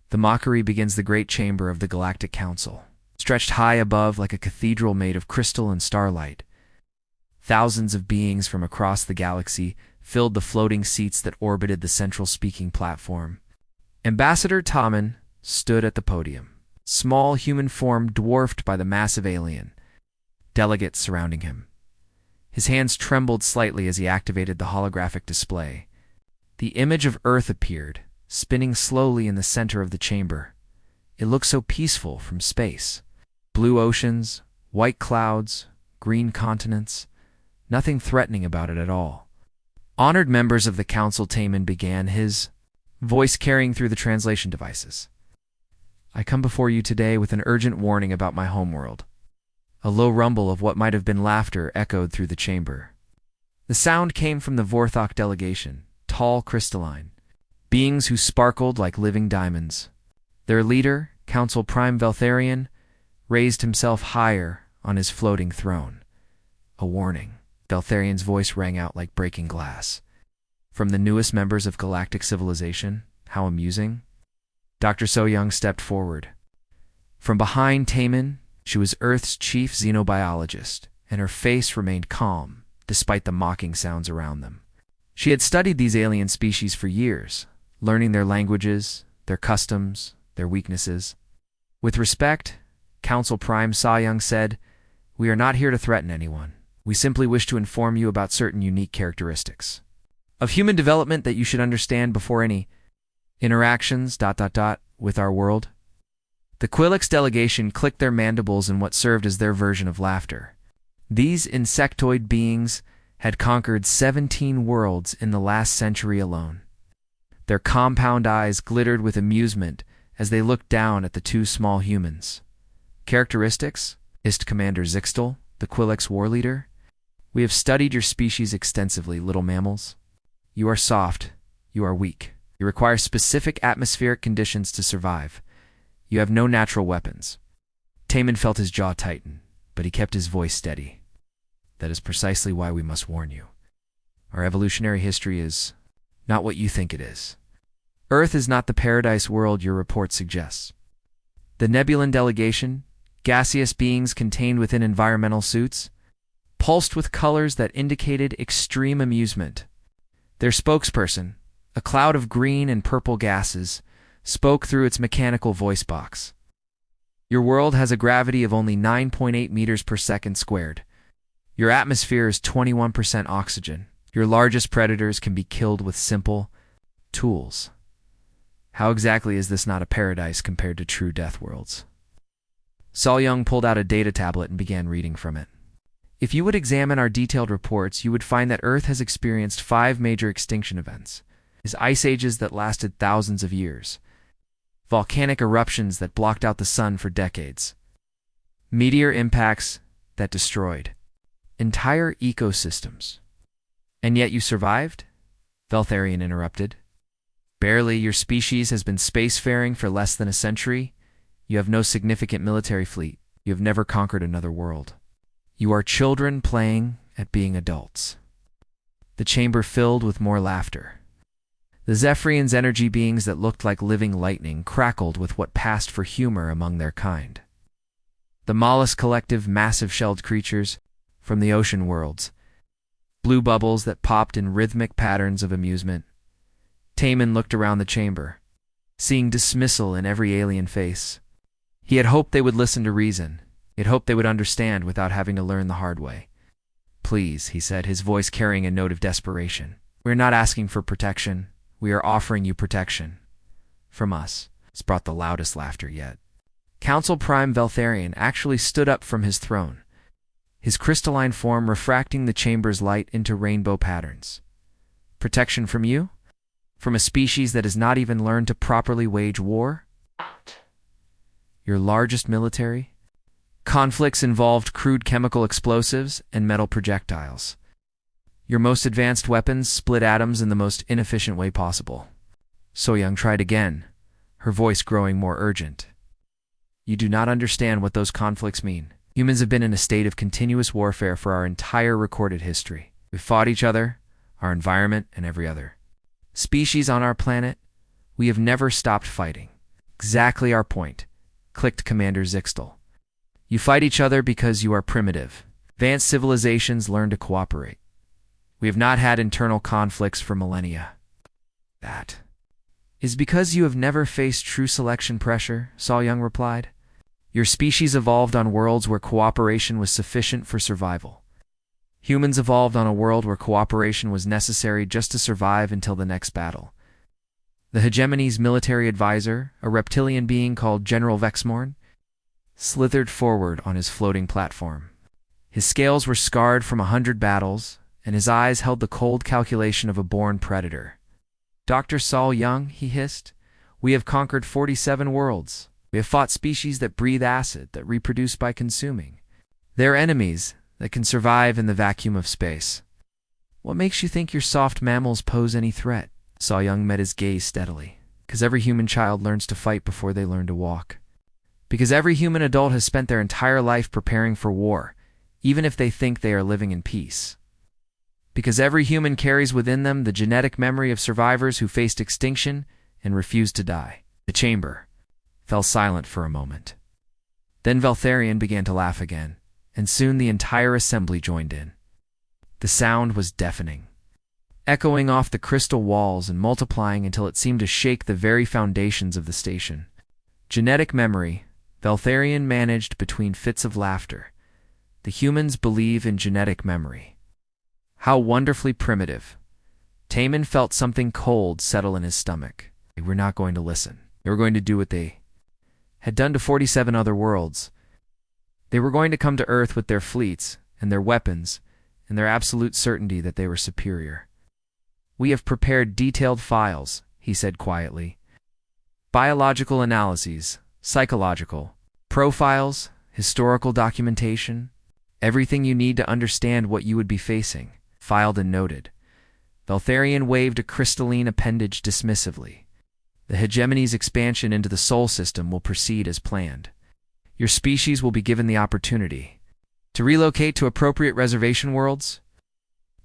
The mockery begins the great chamber of the Galactic Council. Stretched high above like a cathedral made of crystal and starlight, thousands of beings from across the galaxy filled the floating seats that orbited the central speaking platform. Ambassador Tommen stood at the podium, small human form dwarfed by the massive alien. Delegates surrounding him. His hands trembled slightly as he activated the holographic display. The image of Earth appeared, spinning slowly in the center of the chamber. It looked so peaceful from space. Blue oceans, white clouds, green continents, nothing threatening about it at all. Honored members of the council, Tommen began, his voice carrying through the translation devices. I come before you today with an urgent warning about my homeworld. A low rumble of what might have been laughter echoed through the chamber. The sound came from the Vorthok delegation, tall, crystalline, beings who sparkled like living diamonds. Their leader, Council Prime Veltharion, raised himself higher on his floating throne. A warning. Veltharion's voice rang out like breaking glass. From the newest members of galactic civilization, how amusing. Dr. So-Young stepped forward. From behind Tommen, she was Earth's chief xenobiologist, and her face remained calm, despite the mocking sounds around them. She had studied these alien species for years, learning their languages, their customs, their weaknesses. With respect, Council Prime So-Young said, "We are not here to threaten anyone. We simply wish to inform you about certain unique characteristics of human development that you should understand before any interactions with our world." The Quillix delegation clicked their mandibles in what served as their version of laughter. These insectoid beings had conquered 17 worlds in the last century alone. Their compound eyes glittered with amusement as they looked down at the two small humans. Characteristics? Hissed Commander Zixtel, the Quillix war leader. We have studied your species extensively, little mammals. You are soft. You are weak. You require specific atmospheric conditions to survive. You have no natural weapons. Tommen felt his jaw tighten, but he kept his voice steady. That is precisely why we must warn you. Our evolutionary history is not what you think it is. Earth is not the paradise world your report suggests. The Nebulan delegation, gaseous beings contained within environmental suits, pulsed with colors that indicated extreme amusement. Their spokesperson, a cloud of green and purple gases, spoke through its mechanical voice box. Your world has a gravity of only 9.8 meters per second squared. Your atmosphere is 21% oxygen. Your largest predators can be killed with simple tools. How exactly is this not a paradise compared to true death worlds? So-Young pulled out a data tablet and began reading from it. If you would examine our detailed reports, you would find that Earth has experienced 5 major extinction events. Ice ages that lasted thousands of years. Volcanic eruptions that blocked out the sun for decades. Meteor impacts that destroyed entire ecosystems. And yet you survived? Veltharion interrupted. Barely. Your species has been spacefaring for less than a century. You have no significant military fleet. You have never conquered another world. You are children playing at being adults. The chamber filled with more laughter. The Zephyrians' energy beings that looked like living lightning crackled with what passed for humor among their kind. The mollusk collective, massive-shelled creatures from the ocean worlds, blue bubbles that popped in rhythmic patterns of amusement. Tommen looked around the chamber, seeing dismissal in every alien face. He had hoped they would listen to reason. He had hoped they would understand without having to learn the hard way. Please, he said, his voice carrying a note of desperation. We are not asking for protection. We are offering you protection. From us. This brought the loudest laughter yet. Council Prime Veltharion actually stood up from his throne, his crystalline form refracting the chamber's light into rainbow patterns. Protection from you? From a species that has not even learned to properly wage war? Your largest military? Conflicts involved crude chemical explosives and metal projectiles. Your most advanced weapons split atoms in the most inefficient way possible. So-Young tried again, her voice growing more urgent. You do not understand what those conflicts mean. Humans have been in a state of continuous warfare for our entire recorded history. We've fought each other, our environment, and every other species on our planet. We have never stopped fighting. Exactly our point, clicked Commander Zixtel. You fight each other because you are primitive. Advanced civilizations learn to cooperate. We have not had internal conflicts for millennia. That is because you have never faced true selection pressure, Saul Young replied. Your species evolved on worlds where cooperation was sufficient for survival. Humans evolved on a world where cooperation was necessary just to survive until the next battle. The hegemony's military advisor, a reptilian being called General Vexmorn, slithered forward on his floating platform. His scales were scarred from 100 battles, and his eyes held the cold calculation of a born predator. Dr. Saul Young, he hissed, we have conquered 47 worlds. We have fought species that breathe acid, that reproduce by consuming. They're enemies that can survive in the vacuum of space. What makes you think your soft mammals pose any threat? Saul Young met his gaze steadily. Because every human child learns to fight before they learn to walk. Because every human adult has spent their entire life preparing for war, even if they think they are living in peace. Because every human carries within them the genetic memory of survivors who faced extinction and refused to die. The chamber fell silent for a moment. Then Veltharion began to laugh again, and soon the entire assembly joined in. The sound was deafening, echoing off the crystal walls and multiplying until it seemed to shake the very foundations of the station. Genetic memory, Veltharion managed between fits of laughter. The humans believe in genetic memory. How wonderfully primitive. Taman felt something cold settle in his stomach. They were not going to listen. They were going to do what they had done to 47 other worlds. They were going to come to Earth with their fleets and their weapons and their absolute certainty that they were superior. We have prepared detailed files, he said quietly. Biological analyses, psychological, profiles, historical documentation, everything you need to understand what you would be facing, filed and noted. Veltharion waved a crystalline appendage dismissively. The hegemony's expansion into the Sol system will proceed as planned. Your species will be given the opportunity to relocate to appropriate reservation worlds.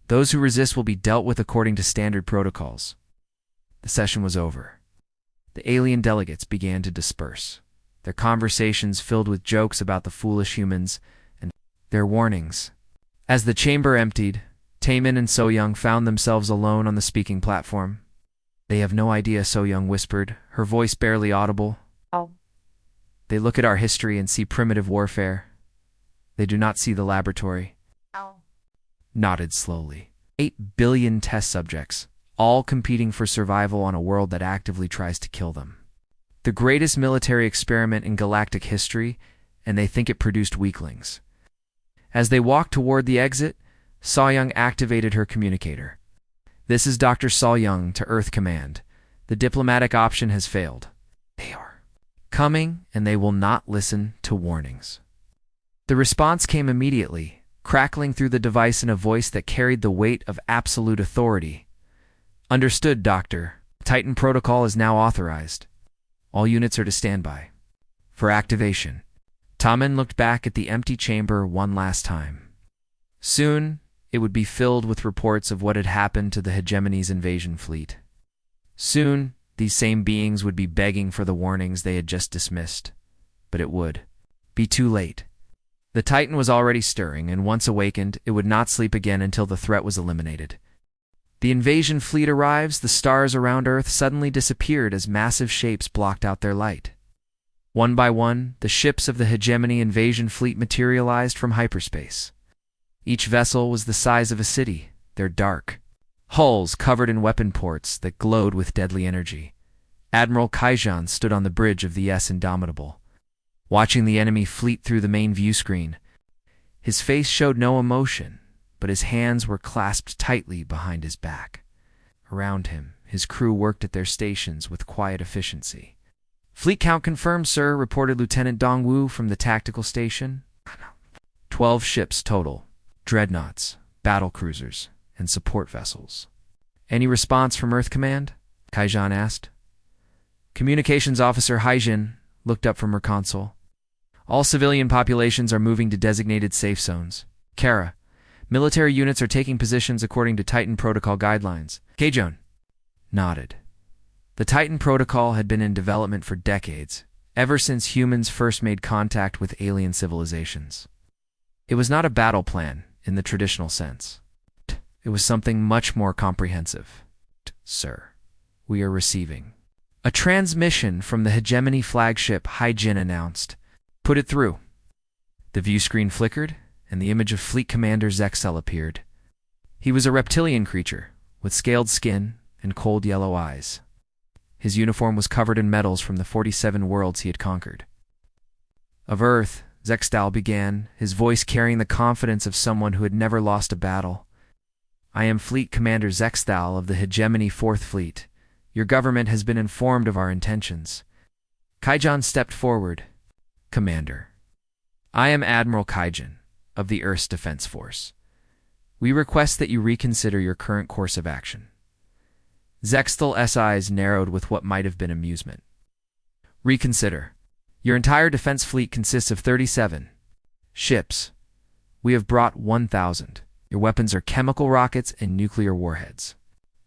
Those who resist will be dealt with according to standard protocols. The session was over. The alien delegates began to disperse, their conversations filled with jokes about the foolish humans and their warnings. As the chamber emptied, Taman and So Young found themselves alone on the speaking platform. They have no idea, So Young whispered, her voice barely audible. Oh. They look at our history and see primitive warfare. They do not see the laboratory. Oh. Nodded slowly. 8 billion test subjects, all competing for survival on a world that actively tries to kill them. The greatest military experiment in galactic history, and they think it produced weaklings. As they walked toward the exit, So Young activated her communicator. This is Dr. Saul Young to Earth Command. The diplomatic option has failed. They are coming, and they will not listen to warnings. The response came immediately, crackling through the device in a voice that carried the weight of absolute authority. Understood, Doctor. Titan Protocol is now authorized. All units are to stand by. For activation. Taman looked back at the empty chamber one last time. Soon, it would be filled with reports of what had happened to the hegemony's invasion fleet. Soon, these same beings would be begging for the warnings they had just dismissed. But it would be too late. The Titan was already stirring, and once awakened, it would not sleep again until the threat was eliminated. The invasion fleet arrives, the stars around Earth suddenly disappeared as massive shapes blocked out their light. One by one, the ships of the hegemony invasion fleet materialized from hyperspace. Each vessel was the size of a city, their dark hulls covered in weapon ports that glowed with deadly energy. Admiral Kaijan stood on the bridge of the S Indomitable, watching the enemy fleet through the main view screen. His face showed no emotion, but his hands were clasped tightly behind his back. Around him, his crew worked at their stations with quiet efficiency. Fleet count confirmed, sir, reported Lieutenant Dongwu from the tactical station. 12 ships total. Dreadnoughts, battle cruisers, and support vessels. Any response from Earth Command? Kaijan asked. Communications Officer Haijin looked up from her console. All civilian populations are moving to designated safe zones. Kara, military units are taking positions according to Titan Protocol guidelines. Keijon nodded. The Titan Protocol had been in development for decades, ever since humans first made contact with alien civilizations. It was not a battle plan in the traditional sense. It was something much more comprehensive. Sir, we are receiving a transmission from the Hegemony flagship, Hyjin announced. Put it through. The view screen flickered, and the image of Fleet Commander Zexel appeared. He was a reptilian creature, with scaled skin and cold yellow eyes. His uniform was covered in medals from the 47 worlds he had conquered. Of Earth, Zextal began, his voice carrying the confidence of someone who had never lost a battle. I am Fleet Commander Zextal of the Hegemony 4th Fleet. Your government has been informed of our intentions. Kaijan stepped forward. Commander, I am Admiral Kaijan of the Earth's Defense Force. We request that you reconsider your current course of action. Zextal's eyes narrowed with what might have been amusement. Reconsider. Your entire defense fleet consists of 37 ships. We have brought 1,000. Your weapons are chemical rockets and nuclear warheads.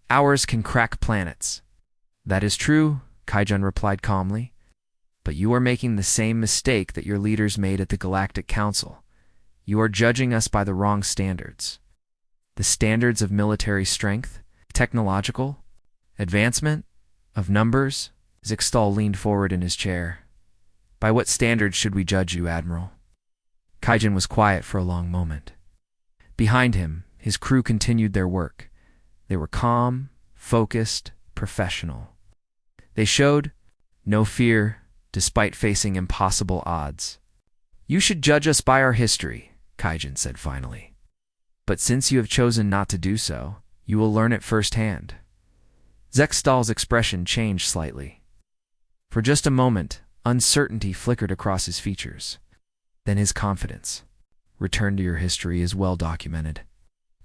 Ours can crack planets. That is true, Kaijan replied calmly. But you are making the same mistake that your leaders made at the Galactic Council. You are judging us by the wrong standards. The standards of military strength, technological advancement, of numbers? Zextal leaned forward in his chair. By what standards should we judge you, Admiral? Kaijan was quiet for a long moment. Behind him, his crew continued their work. They were calm, focused, professional. They showed no fear, despite facing impossible odds. You should judge us by our history, Kaijan said finally. But since you have chosen not to do so, you will learn it firsthand. Zextal's expression changed slightly. For just a moment, uncertainty flickered across his features. Then his confidence. Return to your history is well documented.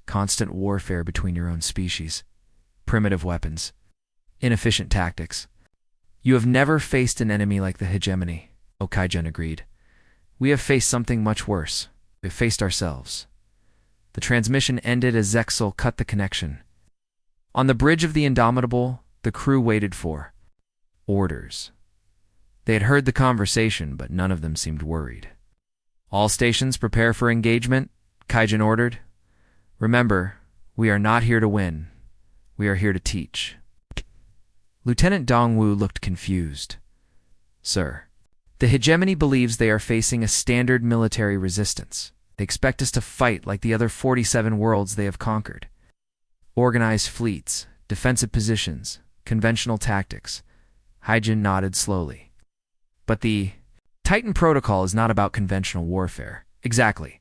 Constant warfare between your own species. Primitive weapons. Inefficient tactics. You have never faced an enemy like the Hegemony, Kaijan agreed. We have faced something much worse. We have faced ourselves. The transmission ended as Zexal cut the connection. On the bridge of the Indomitable, the crew waited for orders. They had heard the conversation, but none of them seemed worried. All stations prepare for engagement, Kaijan ordered. Remember, we are not here to win. We are here to teach. Lieutenant Dongwu looked confused. Sir, the Hegemony believes they are facing a standard military resistance. They expect us to fight like the other 47 worlds they have conquered. Organized fleets, defensive positions, conventional tactics. Hyjin nodded slowly. But the Titan Protocol is not about conventional warfare. Exactly.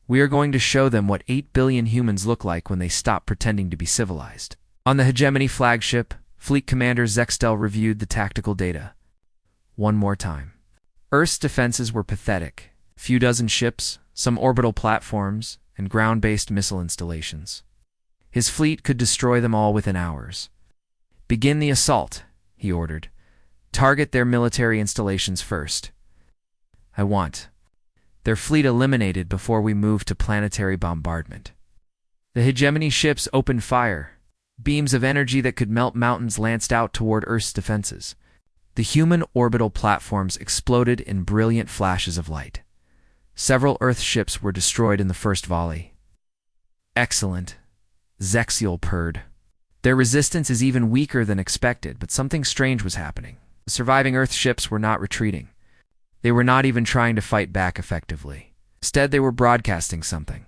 We are going to show them what 8 billion humans look like when they stop pretending to be civilized. On the Hegemony flagship, Fleet Commander Zextal reviewed the tactical data. One more time. Earth's defenses were pathetic. Few dozen ships, some orbital platforms, and ground-based missile installations. His fleet could destroy them all within hours. Begin the assault, he ordered. Target their military installations first. I want their fleet eliminated before we move to planetary bombardment. The Hegemony ships opened fire. Beams of energy that could melt mountains lanced out toward Earth's defenses. The human orbital platforms exploded in brilliant flashes of light. Several Earth ships were destroyed in the first volley. Excellent, Zexiel purred. Their resistance is even weaker than expected, but something strange was happening. The surviving Earth ships were not retreating. They were not even trying to fight back effectively. Instead, they were broadcasting something.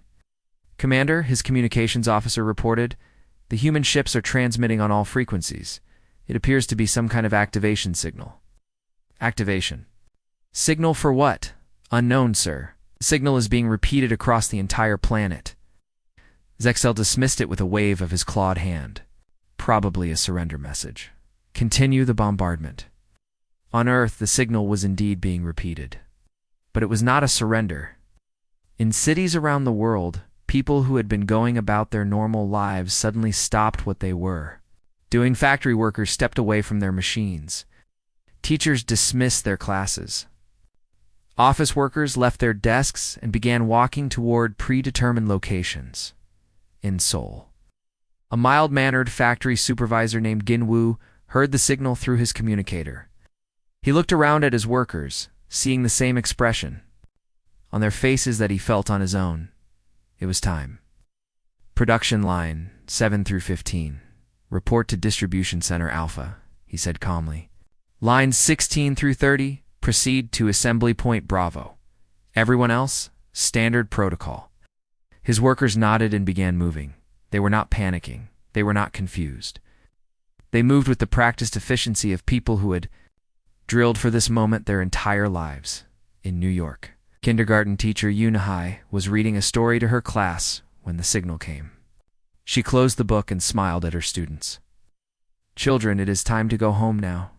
Commander, his communications officer reported, the human ships are transmitting on all frequencies. It appears to be some kind of activation signal. Activation. Signal for what? Unknown, sir. The signal is being repeated across the entire planet. Zexel dismissed it with a wave of his clawed hand. Probably a surrender message. Continue the bombardment. On Earth, the signal was indeed being repeated. But it was not a surrender. In cities around the world, people who had been going about their normal lives suddenly stopped what they were doing. Factory workers stepped away from their machines. Teachers dismissed their classes. Office workers left their desks and began walking toward predetermined locations. In Seoul, a mild-mannered factory supervisor named Ginwoo heard the signal through his communicator. He looked around at his workers, seeing the same expression on their faces that he felt on his own. It was time. Production line 7 through 15. Report to Distribution Center Alpha, he said calmly. Lines 16 through 30, proceed to Assembly Point Bravo. Everyone else, standard protocol. His workers nodded and began moving. They were not panicking. They were not confused. They moved with the practiced efficiency of people who had drilled for this moment their entire lives. In New York, kindergarten teacher Yunhai was reading a story to her class when the signal came. She closed the book and smiled at her students. Children, it is time to go home now.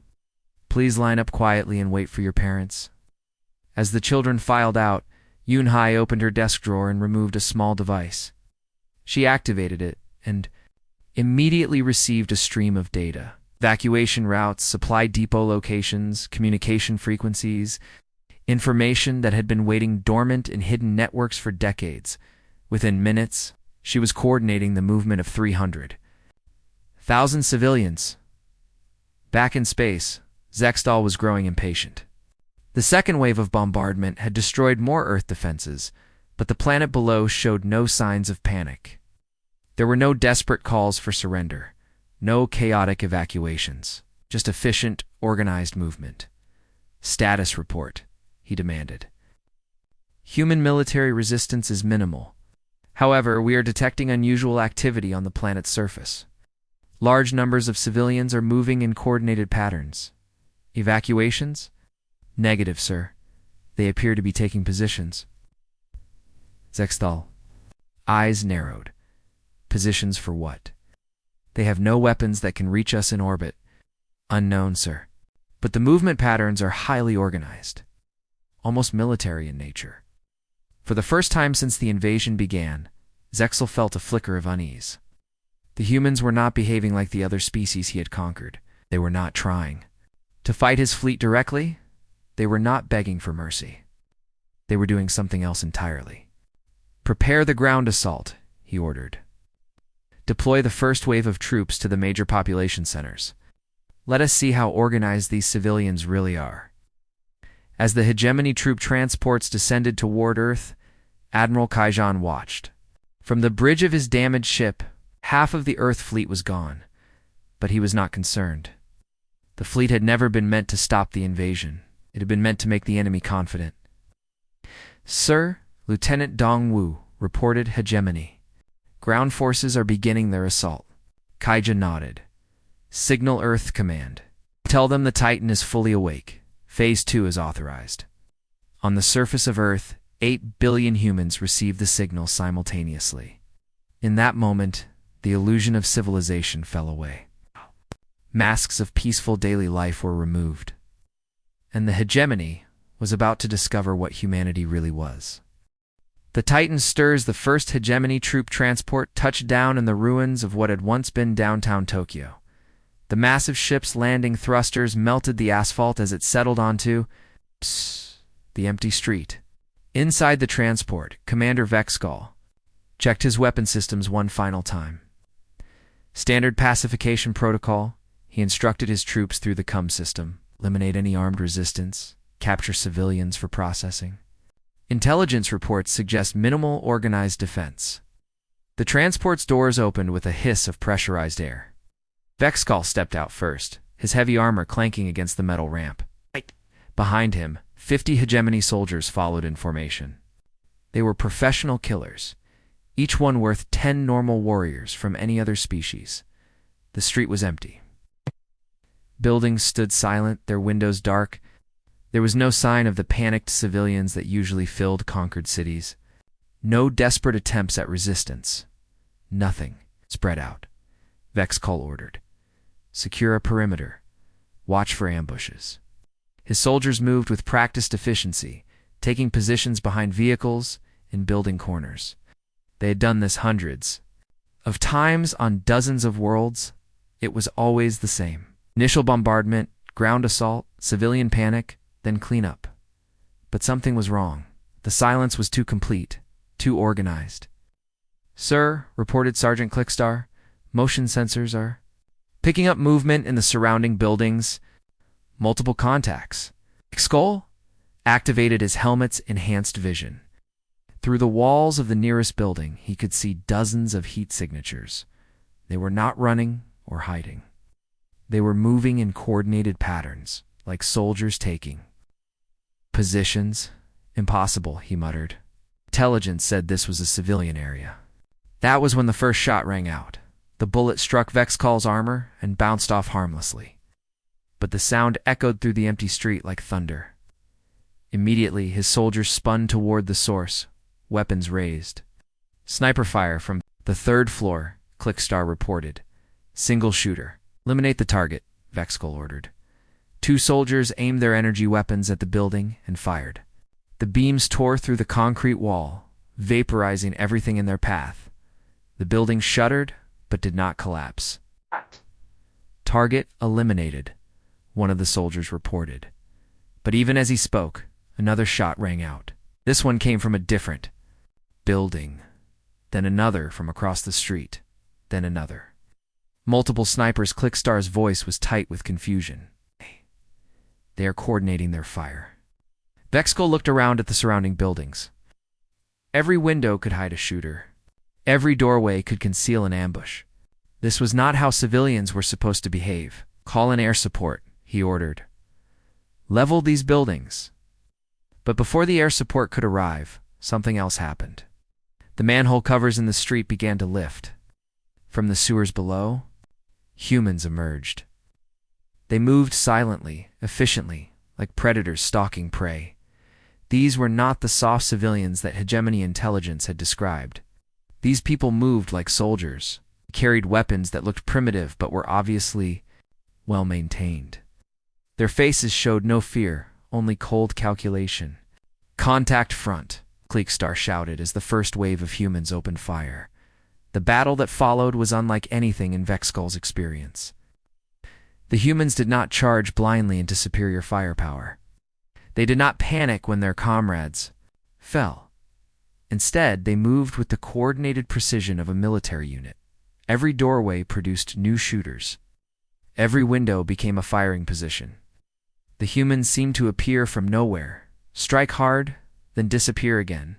Please line up quietly and wait for your parents. As the children filed out, Yunhai opened her desk drawer and removed a small device. She activated it and immediately received a stream of data. Evacuation routes, supply depot locations, communication frequencies, information that had been waiting dormant in hidden networks for decades. Within minutes, she was coordinating the movement of 300,000 civilians. Back in space, Zextal was growing impatient. The second wave of bombardment had destroyed more Earth defenses, but the planet below showed no signs of panic. There were no desperate calls for surrender, no chaotic evacuations, just efficient, organized movement. Status report, he demanded. Human military resistance is minimal. However, we are detecting unusual activity on the planet's surface. Large numbers of civilians are moving in coordinated patterns. Evacuations? Negative, sir. They appear to be taking positions. Zextal. Eyes narrowed. Positions for what? They have no weapons that can reach us in orbit. Unknown, sir. But the movement patterns are highly organized. Almost military in nature. For the first time since the invasion began, Zexal felt a flicker of unease. The humans were not behaving like the other species he had conquered. They were not trying to fight his fleet directly. They were not begging for mercy. They were doing something else entirely. Prepare the ground assault, he ordered. Deploy the first wave of troops to the major population centers. Let us see how organized these civilians really are. As the hegemony troop transports descended toward Earth, Admiral Kaijan watched. From the bridge of his damaged ship, half of the Earth fleet was gone, but he was not concerned. The fleet had never been meant to stop the invasion. It had been meant to make the enemy confident. Sir, Lieutenant Dong Wu reported hegemony. Ground forces are beginning their assault. Kaija nodded. Signal Earth Command. Tell them the Titan is fully awake. Phase 2 is authorized. On the surface of Earth, 8 billion humans received the signal simultaneously. In that moment, the illusion of civilization fell away. Masks of peaceful daily life were removed, and the hegemony was about to discover what humanity really was. The Titan stirs the first hegemony troop transport touched down in the ruins of what had once been downtown Tokyo. The massive ship's landing thrusters melted the asphalt as it settled onto the empty street. Inside the transport, Commander Vexgal checked his weapon systems one final time. Standard pacification protocol, he instructed his troops through the CUM system. Eliminate any armed resistance, capture civilians for processing. Intelligence reports suggest minimal organized defense. The transport's doors opened with a hiss of pressurized air. Vexgal stepped out first, his heavy armor clanking against the metal ramp. Behind him, 50 hegemony soldiers followed in formation. They were professional killers, each one worth 10 normal warriors from any other species. The street was empty. Buildings stood silent, their windows dark. There was no sign of the panicked civilians that usually filled conquered cities. No desperate attempts at resistance. Nothing. Spread out. Vexgal ordered. Secure a perimeter. Watch for ambushes. His soldiers moved with practiced efficiency, taking positions behind vehicles and building corners. They had done this hundreds of times on dozens of worlds. It was always the same. Initial bombardment, ground assault, civilian panic, then cleanup. But something was wrong. The silence was too complete, too organized. Sir, reported Sergeant Clickstar, motion sensors are picking up movement in the surrounding buildings, multiple contacts. Skull activated his helmet's enhanced vision. Through the walls of the nearest building, he could see dozens of heat signatures. They were not running or hiding. They were moving in coordinated patterns, like soldiers taking positions. Impossible, he muttered. Intelligence said this was a civilian area. That was when the first shot rang out. The bullet struck Vexcall's armor and bounced off harmlessly. But the sound echoed through the empty street like thunder. Immediately, his soldiers spun toward the source, weapons raised. Sniper fire from the third floor, Clickstar reported. Single shooter. Eliminate the target, Vexcall ordered. 2 soldiers aimed their energy weapons at the building and fired. The beams tore through the concrete wall, vaporizing everything in their path. The building shuddered, but did not collapse. Target eliminated, one of the soldiers reported. But even as he spoke, another shot rang out. This one came from a different building, then another from across the street, then another. Multiple snipers. Clickstar's voice was tight with confusion. They are coordinating their fire. Vexcall looked around at the surrounding buildings. Every window could hide a shooter. Every doorway could conceal an ambush. This was not how civilians were supposed to behave. Call in air support, he ordered. Level these buildings. But before the air support could arrive, something else happened. The manhole covers in the street began to lift. From the sewers below, humans emerged. They moved silently, efficiently, like predators stalking prey. These were not the soft civilians that hegemony intelligence had described. These people moved like soldiers, carried weapons that looked primitive but were obviously well-maintained. Their faces showed no fear, only cold calculation. Contact front, Clickstar shouted as the first wave of humans opened fire. The battle that followed was unlike anything in Vexcall's experience. The humans did not charge blindly into superior firepower. They did not panic when their comrades fell. Instead, they moved with the coordinated precision of a military unit. Every doorway produced new shooters. Every window became a firing position. The humans seemed to appear from nowhere, strike hard, then disappear again.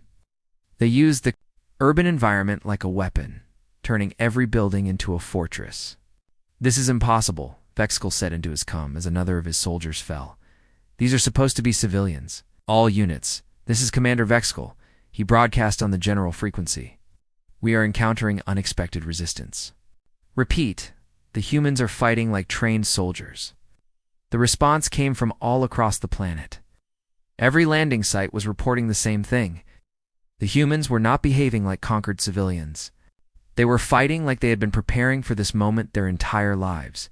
They used the urban environment like a weapon, turning every building into a fortress. This is impossible, Vexcall said into his comm as another of his soldiers fell. These are supposed to be civilians. All units. This is Commander Vexcall. He broadcast on the general frequency. We are encountering unexpected resistance. Repeat, the humans are fighting like trained soldiers. The response came from all across the planet. Every landing site was reporting the same thing. The humans were not behaving like conquered civilians. They were fighting like they had been preparing for this moment their entire lives,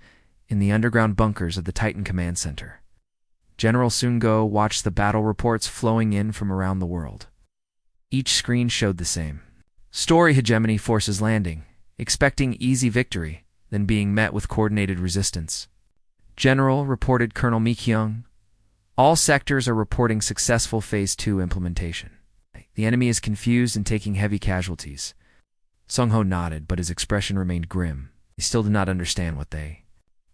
in the underground bunkers of the Titan Command Center. General Sungo watched the battle reports flowing in from around the world. Each screen showed the same. Story hegemony forces landing, expecting easy victory, then being met with coordinated resistance. General, reported Colonel Mi-kyung. All sectors are reporting successful Phase 2 implementation. The enemy is confused and taking heavy casualties. Sung-ho nodded, but his expression remained grim. He still did not understand what they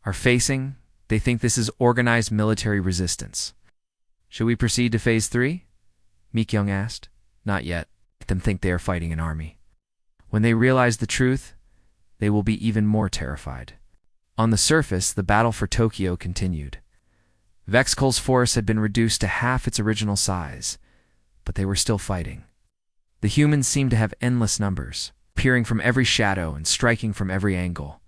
are facing. They think this is organized military resistance. Should we proceed to Phase 3? Mi-kyung asked. Not yet. Let them think they are fighting an army. When they realize the truth, they will be even more terrified. On the surface, the battle for Tokyo continued. Vexcall's force had been reduced to half its original size, but they were still fighting. The humans seemed to have endless numbers, appearing from every shadow and striking from every angle.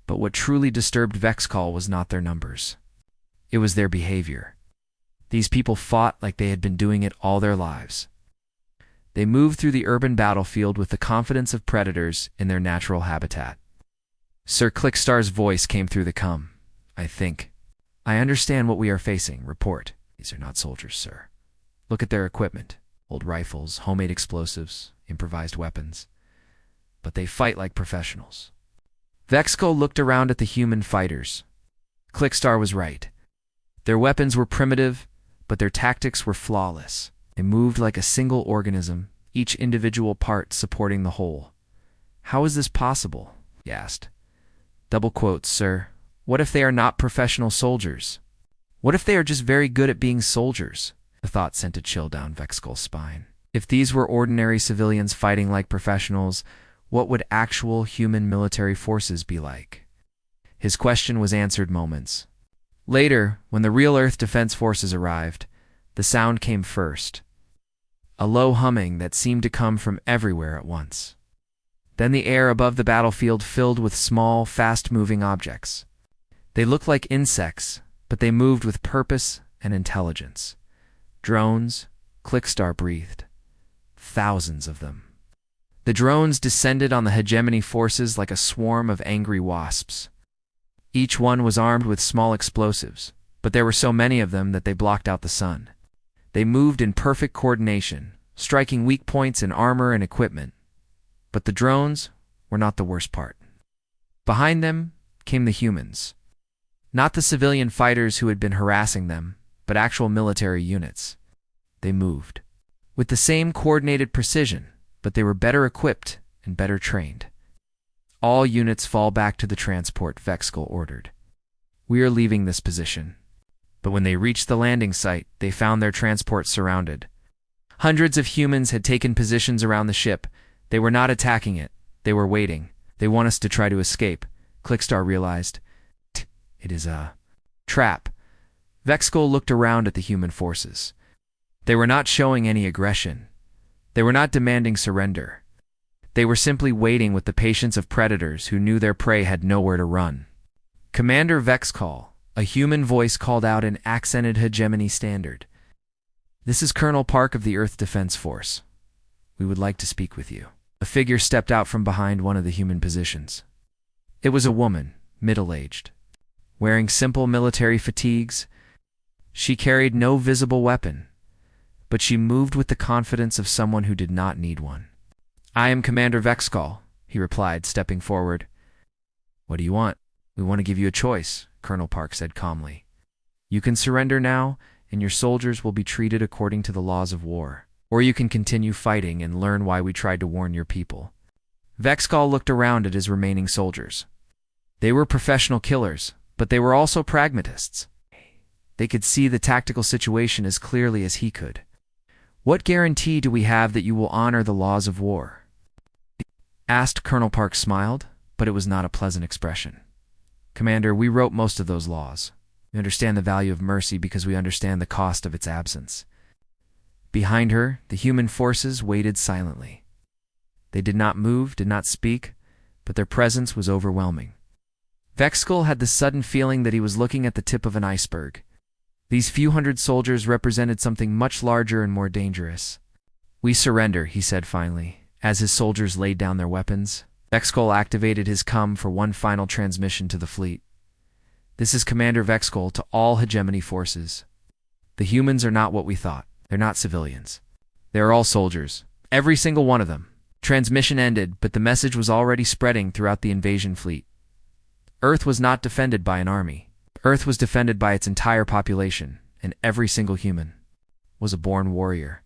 But what truly disturbed Vexcall was not their numbers. It was their behavior. These people fought like they had been doing it all their lives. They moved through the urban battlefield with the confidence of predators in their natural habitat. Sir Clickstar's voice came through the comm. I understand what we are facing. Report. These are not soldiers, sir. Look at their equipment. Old rifles, homemade explosives, improvised weapons. But they fight like professionals. Vexcall looked around at the human fighters. Clickstar was right. Their weapons were primitive, but their tactics were flawless. They moved like a single organism, each individual part supporting the whole. How is this possible? He asked. Double quotes, sir. What if they are not professional soldiers? What if they are just very good at being soldiers? The thought sent a chill down Vexskull's spine. If these were ordinary civilians fighting like professionals, what would actual human military forces be like? His question was answered moments later, when the real Earth Defense Forces arrived. The sound came first, a low humming that seemed to come from everywhere at once. Then the air above the battlefield filled with small, fast-moving objects. They looked like insects, but they moved with purpose and intelligence. Drones, Clickstar breathed. Thousands of them. The drones descended on the hegemony forces like a swarm of angry wasps. Each one was armed with small explosives, but there were so many of them that they blocked out the sun. They moved in perfect coordination, striking weak points in armor and equipment. But the drones were not the worst part. Behind them came the humans. Not the civilian fighters who had been harassing them, but actual military units. They moved with the same coordinated precision, but they were better equipped and better trained. All units fall back to the transport, Vexskull ordered. We are leaving this position. But when they reached the landing site, they found their transport surrounded. Hundreds of humans had taken positions around the ship. They were not attacking it. They were waiting. They want us to try to escape, Clickstar realized. It is a trap. Vexskull looked around at the human forces. They were not showing any aggression. They were not demanding surrender. They were simply waiting with the patience of predators who knew their prey had nowhere to run. Commander Vexskull, a human voice called out in accented hegemony standard. This is Colonel Park of the Earth Defense Force. We would like to speak with you. A figure stepped out from behind one of the human positions. It was a woman, middle-aged. Wearing simple military fatigues, she carried no visible weapon, but she moved with the confidence of someone who did not need one. I am Commander Vexskull, he replied, stepping forward. What do you want? We want to give you a choice, Colonel Park said calmly. You can surrender now, and your soldiers will be treated according to the laws of war. Or you can continue fighting and learn why we tried to warn your people. Vexskull looked around at his remaining soldiers. They were professional killers, but they were also pragmatists. They could see the tactical situation as clearly as he could. What guarantee do we have that you will honor the laws of war? Asked. Colonel Park smiled, but it was not a pleasant expression. Commander, we wrote most of those laws. We understand the value of mercy because we understand the cost of its absence. Behind her, the human forces waited silently. They did not move, did not speak, but their presence was overwhelming. Vexskull had the sudden feeling that he was looking at the tip of an iceberg. These few hundred soldiers represented something much larger and more dangerous. We surrender, he said finally, as his soldiers laid down their weapons. Vexskull activated his CUM for one final transmission to the fleet. This is Commander Vexskull to all hegemony forces. The humans are not what we thought. They're not civilians. They are all soldiers. Every single one of them. Transmission ended, but the message was already spreading throughout the invasion fleet. Earth was not defended by an army. Earth was defended by its entire population, and every single human was a born warrior.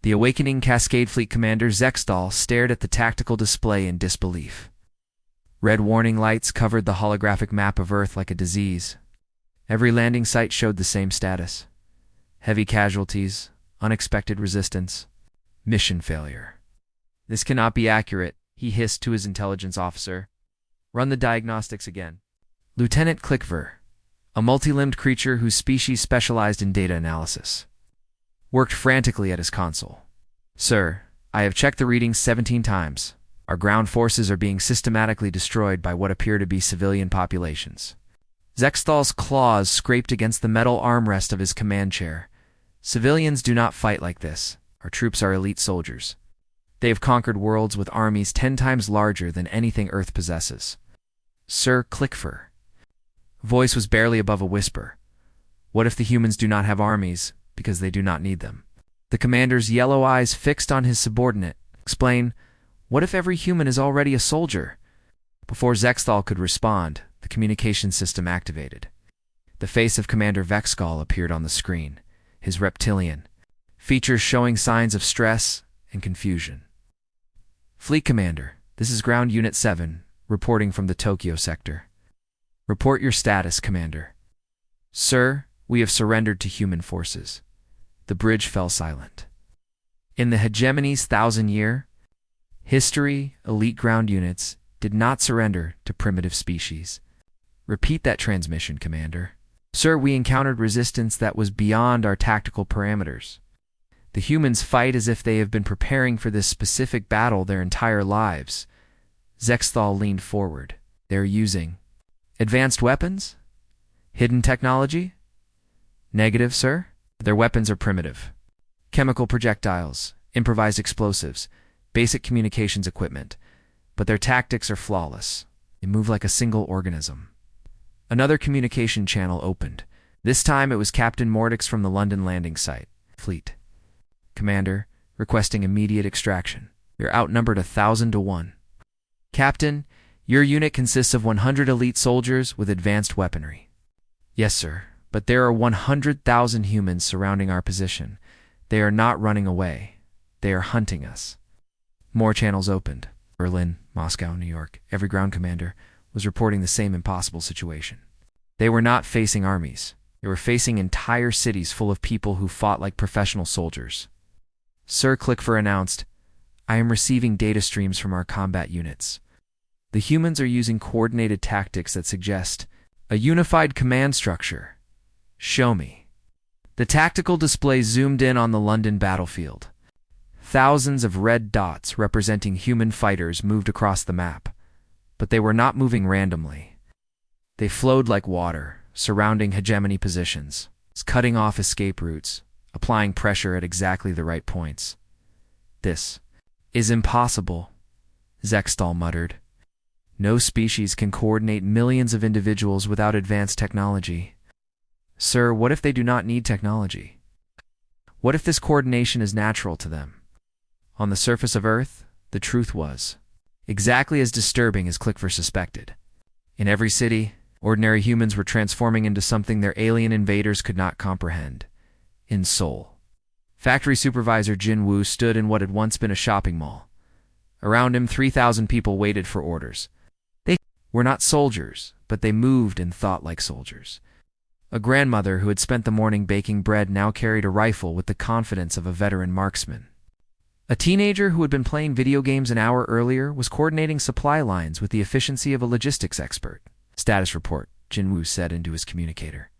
The awakening Cascade Fleet Commander Zextal stared at the tactical display in disbelief. Red warning lights covered the holographic map of Earth like a disease. Every landing site showed the same status. Heavy casualties, unexpected resistance, mission failure. This cannot be accurate, he hissed to his intelligence officer. Run the diagnostics again. Lieutenant Clickver, a multi-limbed creature whose species specialized in data analysis, worked frantically at his console. Sir, I have checked the readings 17 times. Our ground forces are being systematically destroyed by what appear to be civilian populations. Zextal's claws scraped against the metal armrest of his command chair. Civilians do not fight like this. Our troops are elite soldiers. They have conquered worlds with armies 10 times larger than anything Earth possesses. Sir Clickver. Voice was barely above a whisper. What if the humans do not have armies because they do not need them? The commander's yellow eyes fixed on his subordinate. Explain, what if every human is already a soldier? Before Zextal could respond, the communication system activated. The face of Commander Vexskull appeared on the screen, his reptilian features showing signs of stress and confusion. Fleet Commander, this is Ground Unit 7, reporting from the Tokyo sector. Report your status, Commander. Sir, we have surrendered to human forces. The bridge fell silent. In the hegemony's 1,000-year history, elite ground units did not surrender to primitive species. Repeat that transmission, Commander. Sir, we encountered resistance that was beyond our tactical parameters. The humans fight as if they have been preparing for this specific battle their entire lives. Zexthal leaned forward. They're using advanced weapons? Hidden technology? Negative, sir. Their weapons are primitive. Chemical projectiles, improvised explosives, basic communications equipment. But their tactics are flawless. They move like a single organism. Another communication channel opened. This time it was Captain Mordix from the London landing site. Fleet. Commander, requesting immediate extraction. We're outnumbered 1,000 to 1. Captain, your unit consists of 100 elite soldiers with advanced weaponry. Yes, sir, but there are 100,000 humans surrounding our position. They are not running away. They are hunting us. More channels opened. Berlin, Moscow, New York. Every ground commander was reporting the same impossible situation. They were not facing armies. They were facing entire cities full of people who fought like professional soldiers. Sir Clickfor announced, I am receiving data streams from our combat units. The humans are using coordinated tactics that suggest a unified command structure. Show me. The tactical display zoomed in on the London battlefield. Thousands of red dots representing human fighters moved across the map, but they were not moving randomly. They flowed like water, surrounding hegemony positions, cutting off escape routes, applying pressure at exactly the right points. This is impossible, Zexthal muttered. No species can coordinate millions of individuals without advanced technology. Sir, what if they do not need technology? What if this coordination is natural to them? On the surface of Earth, the truth was exactly as disturbing as Clickfor suspected. In every city, ordinary humans were transforming into something their alien invaders could not comprehend. In Seoul, factory supervisor Jin Woo stood in what had once been a shopping mall. Around him, 3,000 people waited for orders. They were not soldiers, but they moved and thought like soldiers. A grandmother who had spent the morning baking bread now carried a rifle with the confidence of a veteran marksman. A teenager who had been playing video games an hour earlier was coordinating supply lines with the efficiency of a logistics expert. Status report, Jin Woo said into his communicator.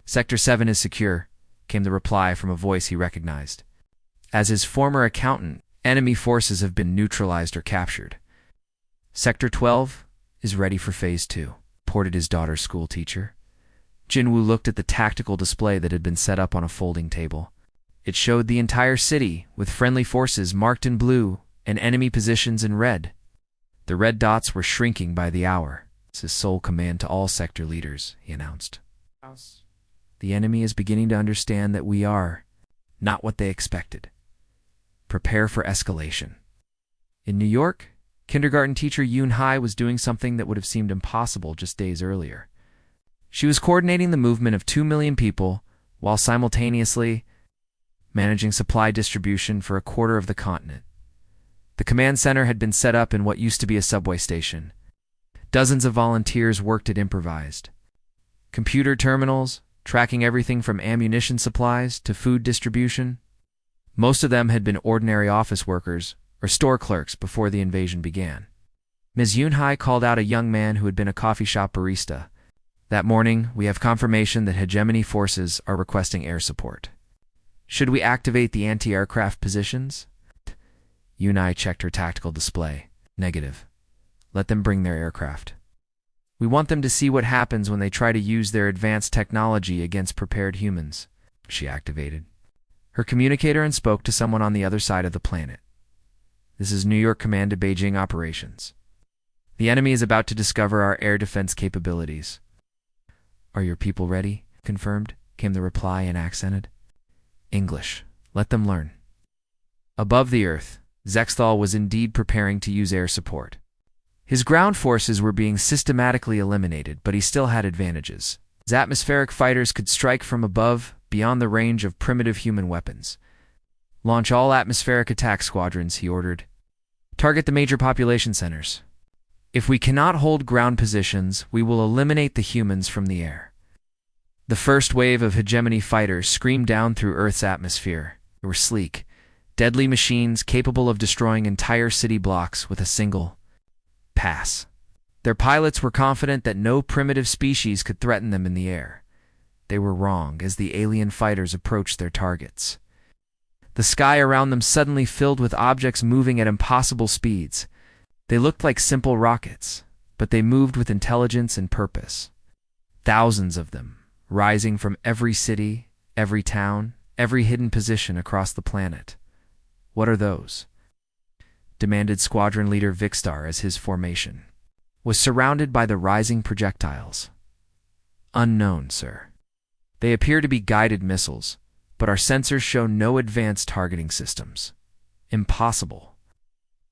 Sector 7 is secure, came the reply from a voice he recognized. As his former accountant, enemy forces have been neutralized or captured. Sector 12 is ready for Phase 2, reported his daughter's school teacher. Jin Woo looked at the tactical display that had been set up on a folding table. It showed the entire city, with friendly forces marked in blue and enemy positions in red. The red dots were shrinking by the hour. It's his sole command to all sector leaders, he announced. The enemy is beginning to understand that we are not what they expected. Prepare for escalation. In New York, kindergarten teacher Yoon Hai was doing something that would have seemed impossible just days earlier. She was coordinating the movement of 2 million people while simultaneously managing supply distribution for a quarter of the continent. The command center had been set up in what used to be a subway station. Dozens of volunteers worked it improvised. Computer terminals, tracking everything from ammunition supplies to food distribution. Most of them had been ordinary office workers or store clerks before the invasion began. Ms. Yoon-hai called out a young man who had been a coffee shop barista. That morning, we have confirmation that hegemony forces are requesting air support. Should we activate the anti-aircraft positions? Yoon-hai checked her tactical display. Negative. Let them bring their aircraft. We want them to see what happens when they try to use their advanced technology against prepared humans. She activated her communicator and spoke to someone on the other side of the planet. This is New York Command to Beijing Operations. The enemy is about to discover our air defense capabilities. Are your people ready? Confirmed, came the reply and accented. English. Let them learn. Above the earth, Zexthal was indeed preparing to use air support. His ground forces were being systematically eliminated, but he still had advantages. His atmospheric fighters could strike from above, beyond the range of primitive human weapons. Launch all atmospheric attack squadrons, he ordered. Target the major population centers. If we cannot hold ground positions, we will eliminate the humans from the air. The first wave of hegemony fighters screamed down through Earth's atmosphere. They were sleek, deadly machines capable of destroying entire city blocks with a single pass. Their pilots were confident that no primitive species could threaten them in the air. They were wrong as the alien fighters approached their targets. The sky around them suddenly filled with objects moving at impossible speeds. They looked like simple rockets, but they moved with intelligence and purpose. Thousands of them, rising from every city, every town, every hidden position across the planet. "What are those?" demanded Squadron Leader Vixstar as his formation was surrounded by the rising projectiles. "Unknown, sir. They appear to be guided missiles, but our sensors show no advanced targeting systems." "Impossible.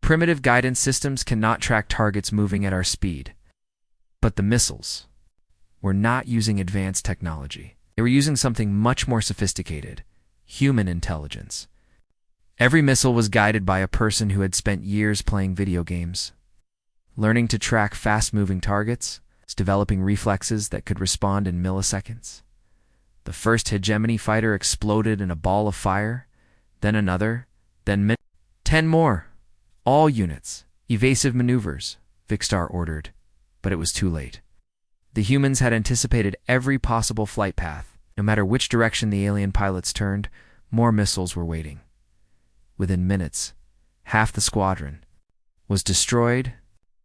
Primitive guidance systems cannot track targets moving at our speed." But the missiles were not using advanced technology. They were using something much more sophisticated: human intelligence. Every missile was guided by a person who had spent years playing video games, learning to track fast-moving targets, developing reflexes that could respond in milliseconds. The first hegemony fighter exploded in a ball of fire, then another, then 10 more. "All units, evasive maneuvers," Vixstar ordered, but it was too late. The humans had anticipated every possible flight path. No matter which direction the alien pilots turned, more missiles were waiting. Within minutes, half the squadron was destroyed.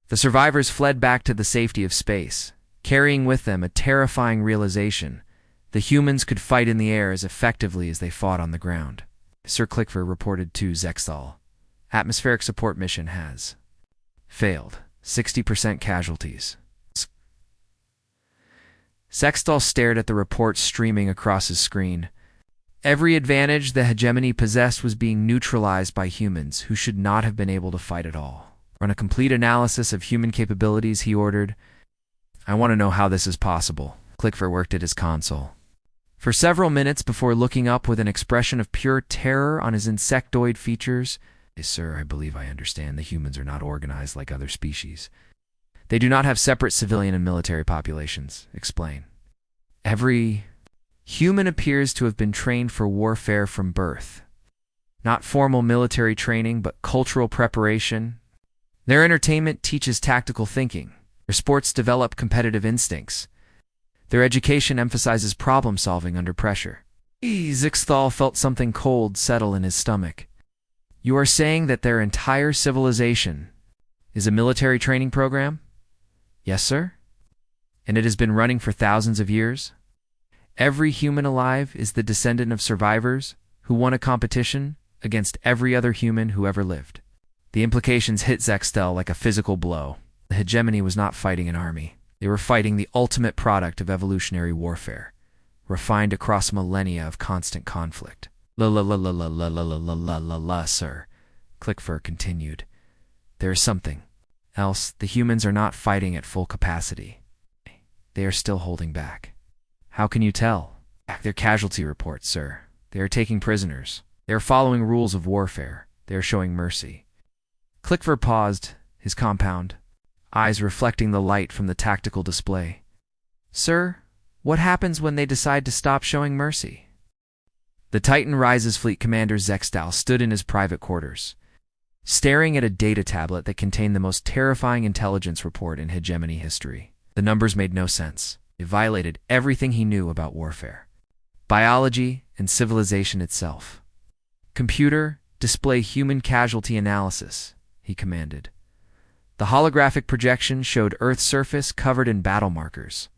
The survivors fled back to the safety of space, carrying with them a terrifying realization: the humans could fight in the air as effectively as they fought on the ground. Sir Clickver reported to Zexthal. "Atmospheric support mission has failed. 60% casualties." Zexthal stared at the report streaming across his screen. Every advantage the hegemony possessed was being neutralized by humans who should not have been able to fight at all. "Run a complete analysis of human capabilities," he ordered. "I want to know how this is possible." Clickver worked at his console for several minutes before looking up with an expression of pure terror on his insectoid features. "Yes, sir, I believe I understand. The humans are not organized like other species. They do not have separate civilian and military populations." "Explain." "Every human appears to have been trained for warfare from birth. Not formal military training, but cultural preparation. Their entertainment teaches tactical thinking. Their sports develop competitive instincts. Their education emphasizes problem-solving under pressure." Zixthal felt something cold settle in his stomach. "You are saying that their entire civilization is a military training program?" "Yes, sir." "And it has been running for thousands of years? Every human alive is the descendant of survivors who won a competition against every other human who ever lived." The implications hit Zexthal like a physical blow. The hegemony was not fighting an army. They were fighting the ultimate product of evolutionary warfare, refined across millennia of constant conflict. La, sir," Clickver continued. "There is something else. The humans are not fighting at full capacity. They are still holding back." "How can you tell?" "Their casualty reports, sir. They are taking prisoners. They are following rules of warfare. They are showing mercy." Clickver paused, his compound eyes reflecting the light from the tactical display. "Sir, what happens when they decide to stop showing mercy?" The Titan Rises Fleet Commander Zexthal stood in his private quarters, staring at a data tablet that contained the most terrifying intelligence report in hegemony history. The numbers made no sense. It violated everything he knew about warfare, biology, and civilization itself. "Computer, display human casualty analysis," he commanded. The holographic projection showed Earth's surface covered in battle markers.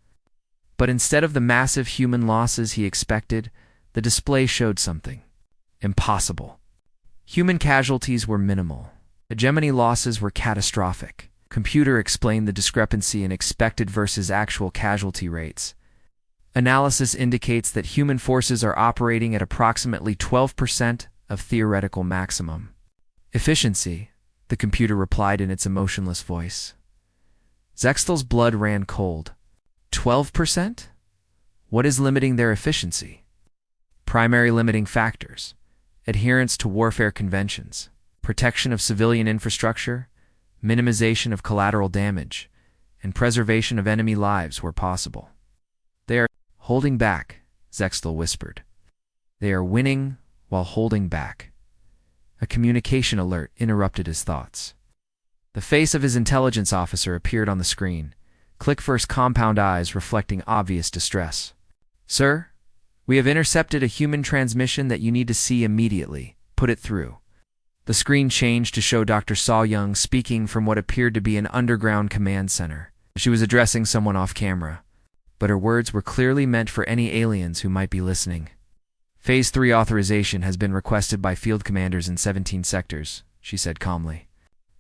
But instead of the massive human losses he expected, the display showed something impossible. Human casualties were minimal. Hegemony losses were catastrophic. Computer explained the discrepancy in expected versus actual casualty rates. "Analysis indicates that human forces are operating at approximately 12% of theoretical maximum efficiency," the computer replied in its emotionless voice. Zexthal's blood ran cold. 12%? What is limiting their efficiency? Primary limiting factors: adherence to warfare conventions, protection of civilian infrastructure, minimization of collateral damage, and preservation of enemy lives where possible. They are holding back, Zextal whispered. They are winning while holding back. A communication alert interrupted his thoughts. The face of his intelligence officer appeared on the screen, Clickfirst's compound eyes reflecting obvious distress. Sir, we have intercepted a human transmission that you need to see immediately. Put it through. The screen changed to show Dr. Saw Young speaking from what appeared to be an underground command center. She was addressing someone off camera, but her words were clearly meant for any aliens who might be listening. Phase 3 authorization has been requested by field commanders in 17 sectors, she said calmly.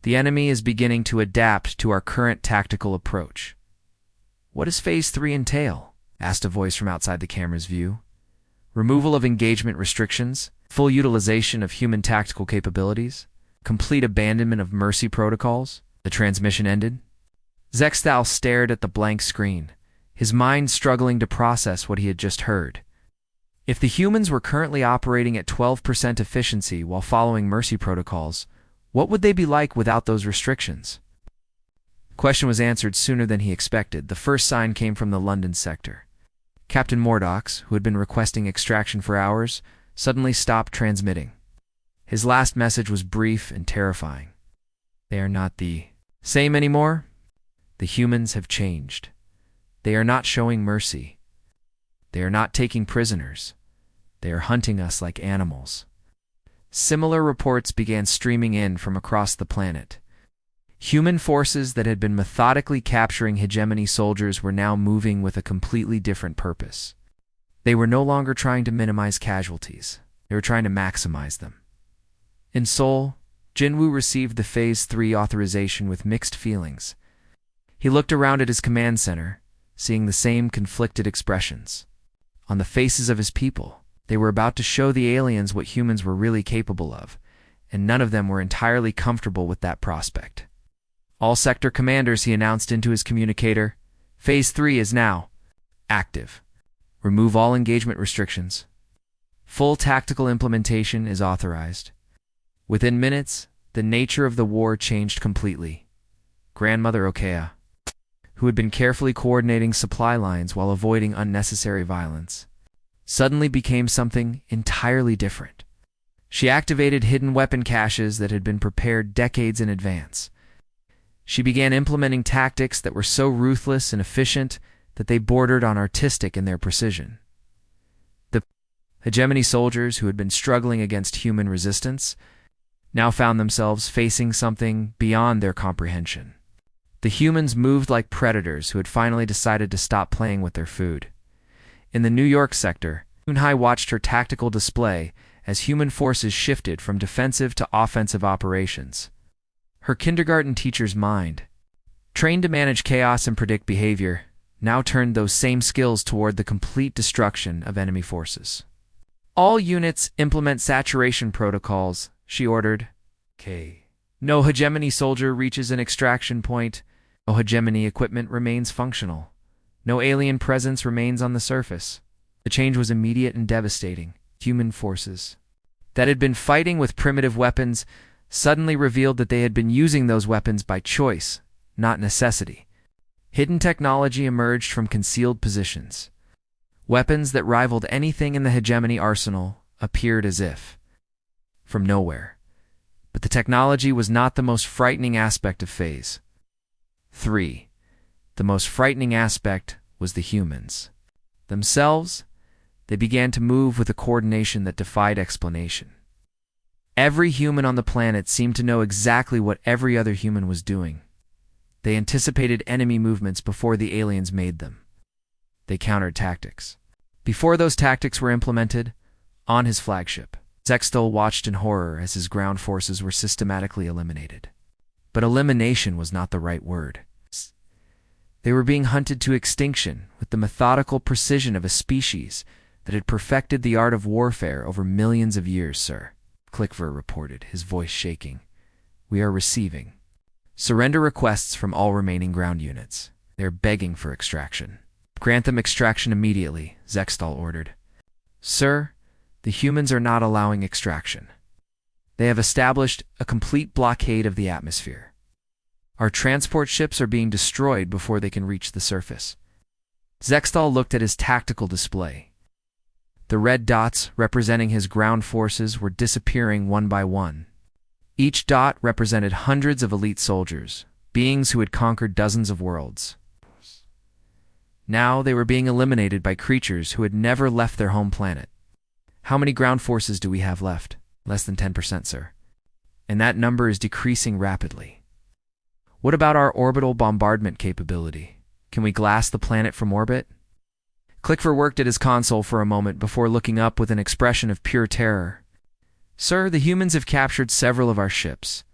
The enemy is beginning to adapt to our current tactical approach. What does Phase 3 entail? Asked a voice from outside the camera's view. Removal of engagement restrictions, full utilization of human tactical capabilities, complete abandonment of mercy protocols. The transmission ended. Zextal stared at the blank screen, his mind struggling to process what he had just heard. If the humans were currently operating at 12% efficiency while following mercy protocols, what would they be like without those restrictions? The question was answered sooner than he expected. The first sign came from the London sector. Captain Mordox, who had been requesting extraction for hours, suddenly stopped transmitting. His last message was brief and terrifying. They are not the same anymore. The humans have changed. They are not showing mercy. They are not taking prisoners. They are hunting us like animals. Similar reports began streaming in from across the planet. Human forces that had been methodically capturing hegemony soldiers were now moving with a completely different purpose. They were no longer trying to minimize casualties. They were trying to maximize them. In Seoul, Jinwoo received the Phase 3 authorization with mixed feelings. He looked around at his command center, seeing the same conflicted expressions. On the faces of his people, they were about to show the aliens what humans were really capable of, and none of them were entirely comfortable with that prospect. All sector commanders, he announced into his communicator, Phase 3 is now active. Remove all engagement restrictions. Full tactical implementation is authorized. Within minutes, the nature of the war changed completely. Grandmother Okea, who had been carefully coordinating supply lines while avoiding unnecessary violence, suddenly became something entirely different. She activated hidden weapon caches that had been prepared decades in advance. She began implementing tactics that were so ruthless and efficient that they bordered on artistic in their precision. The hegemony soldiers who had been struggling against human resistance now found themselves facing something beyond their comprehension. The humans moved like predators who had finally decided to stop playing with their food. In the New York sector, Eunhai watched her tactical display as human forces shifted from defensive to offensive operations. Her kindergarten teacher's mind, trained to manage chaos and predict behavior, now turned those same skills toward the complete destruction of enemy forces. All units implement saturation protocols, she ordered. No hegemony soldier reaches an extraction point. No hegemony equipment remains functional. No alien presence remains on the surface. The change was immediate and devastating. Human forces that had been fighting with primitive weapons suddenly revealed that they had been using those weapons by choice, not necessity. Hidden technology emerged from concealed positions. Weapons that rivaled anything in the hegemony arsenal appeared as if from nowhere. But the technology was not the most frightening aspect of Phase 3. The most frightening aspect was the humans. Themselves, they began to move with a coordination that defied explanation. Every human on the planet seemed to know exactly what every other human was doing. They anticipated enemy movements before the aliens made them. They countered tactics. Before those tactics were implemented, on his flagship, Zextal watched in horror as his ground forces were systematically eliminated. But elimination was not the right word. They were being hunted to extinction with the methodical precision of a species that had perfected the art of warfare over millions of years, sir. Clickver reported, his voice shaking. We are receiving surrender requests from all remaining ground units. They're begging for extraction. Grant them extraction immediately, Zextal ordered. Sir, the humans are not allowing extraction. They have established a complete blockade of the atmosphere. Our transport ships are being destroyed before they can reach the surface. Zextal looked at his tactical display. The red dots, representing his ground forces, were disappearing one by one. Each dot represented hundreds of elite soldiers, beings who had conquered dozens of worlds. Now they were being eliminated by creatures who had never left their home planet. How many ground forces do we have left? Less than 10%, sir. And that number is decreasing rapidly. What about our orbital bombardment capability? Can we glass the planet from orbit? Clickver worked at his console for a moment before looking up with an expression of pure terror. Sir, the humans have captured several of our ships.